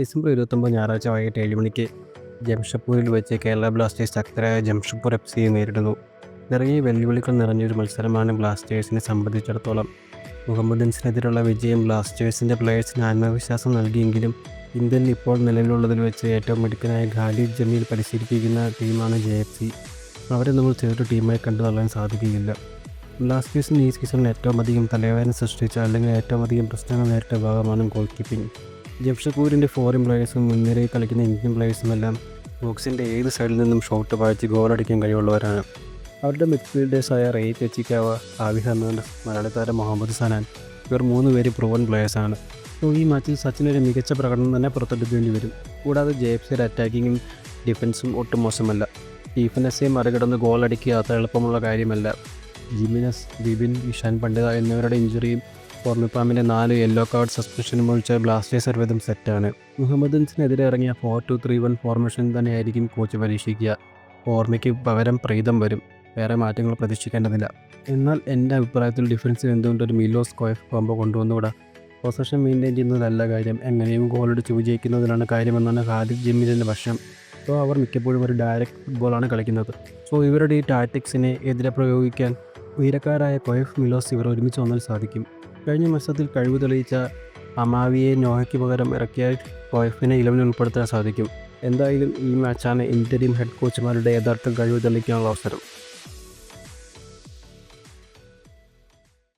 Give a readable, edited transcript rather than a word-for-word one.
December 29 ഞായറാഴ്ച വൈകിട്ട് 7 മണിക്ക് ജംഷഡ്പൂരിൽ വെച്ച് കേരള ബ്ലാസ്റ്റേഴ്സ് ശക്തരായ ജംഷഡ്പൂർ എഫ്.സിയെ നേരിടുന്നു. നിറയെ വെല്ലുവിളികൾ നിറഞ്ഞൊരു മത്സരമാണ് ബ്ലാസ്റ്റേഴ്സിനെ സംബന്ധിച്ചിടത്തോളം. മുഹമ്മദൻസിനെതിരെയുള്ള വിജയം ബ്ലാസ്റ്റേഴ്സിൻ്റെ പ്ലെയേഴ്സിന് ആത്മവിശ്വാസം നൽകിയെങ്കിലും ഇന്ത്യയിൽ ഇപ്പോൾ നിലവിലുള്ളതിൽ വെച്ച് ഏറ്റവും മിടുക്കനായ ഖാലിദ് ജമീൽ പരിശീലിപ്പിക്കുന്ന ടീമാണ് ജെ.എഫ്.സി. അവരെ നമ്മൾ ചെറു ടീമായി കണ്ടു തള്ളാൻ സാധിക്കുകയില്ല. ബ്ലാസ്റ്റേഴ്സിന് ഈ സീസണിൽ ഏറ്റവും അധികം തലവേദന സൃഷ്ടിച്ച അല്ലെങ്കിൽ ഏറ്റവും അധികം പ്രശ്നങ്ങൾ നേരിട്ട ഭാഗമാണ് ഗോൾ കീപ്പിംഗ്. ജംഷഡ്പൂരിൻ്റെ ഫോറിൻ പ്ലെയേഴ്സും മുൻനിരയിൽ കളിക്കുന്ന ഇന്ത്യൻ പ്ലെയേഴ്സുമെല്ലാം ബോക്സിൻ്റെ ഏത് സൈഡിൽ നിന്നും ഷോട്ട് പായിച്ച് ഗോളടിക്കാൻ കഴിവുള്ളവരാണ്. അവരുടെ മിഡ്ഫീൽഡേഴ്സായ റെയ് തെച്ചിക്കാവ, ആവി ഹെർണാണ്ടസ്, മലയാളി താരം മുഹമ്മദ് സനാൻ ഇവർ 3 പേര് പ്രൂവൻ പ്ലെയേഴ്സാണ്. ഈ മാച്ചിൽ സച്ചിനൊരു മികച്ച പ്രകടനം തന്നെ പുറത്തെടുക്കേണ്ടി വരും. കൂടാതെ ജെ.എഫ്.സിയുടെ അറ്റാക്കിങ്ങും ഡിഫൻസും ഒട്ടും മോശമല്ല. സ്റ്റീഫൻ മറികടന്ന് ഗോളടിക്കുക അത്ര എളുപ്പമുള്ള കാര്യമല്ല. ജിമിനസ്, ബിബിൻ, ഇഷാൻ പണ്ഡിത എന്നിവരുടെ ഇഞ്ചുറിയും ഫോർമിപ്പാമിൻ്റെ 4 യെല്ലോ കാർഡ് സസ്പെൻഷനും ഒഴിച്ച ബ്ലാസ്റ്റേഴ്സ് സർവ്വതും സെറ്റാണ്. മുഹമ്മദൻസിനെതിരെ ഇറങ്ങിയ 4-2-3-1 ഫോർമേഷൻ തന്നെയായിരിക്കും കോച്ച് പരീക്ഷിക്കുക. ഓർമ്മയ്ക്ക് പകരം പ്രീതം വരും. വേറെ മാറ്റങ്ങൾ പ്രതീക്ഷിക്കേണ്ടതില്ല. എന്നാൽ എൻ്റെ അഭിപ്രായത്തിൽ ഡിഫൻസിൽ എന്തുകൊണ്ടൊരു Milos Coeff combo കൊണ്ടുവന്നുകൂടാ? Possession maintain ചെയ്യുന്നതല്ല കാര്യം, എങ്ങനെയും ഗോളടിച്ച് വിജയിക്കുന്നതിലാണ് കാര്യമെന്നാണ് ഖാലിദ് ജമീലിൻ്റെ പക്ഷം. അവർ മിക്കപ്പോഴും ഒരു ഡയറക്റ്റ് ഫുട്ബോളാണ് കളിക്കുന്നത്. ഇവരുടെ ഈ ടാക്ടിക്സിനെ എതിരെ പ്രയോഗിക്കാൻ ഉയരക്കാരായ കോയഫ്, മിലോസ് ഇവർ ഒരുമിച്ച് വന്നാൽ സാധിക്കും. കഴിഞ്ഞ മത്സരത്തിൽ കഴിവ് തെളിയിച്ച അമാവിയെ നോഹയ്ക്ക് പകരം ഇറക്കിയ കോയഫിനെ 11 ഉൾപ്പെടുത്താൻ സാധിക്കും. എന്തായാലും ഈ മാച്ചാണ് ഇന്ത്യൻ ഹെഡ് കോച്ചുമാരുടെ യഥാർത്ഥ കഴിവ് തെളിയിക്കാനുള്ള അവസരം.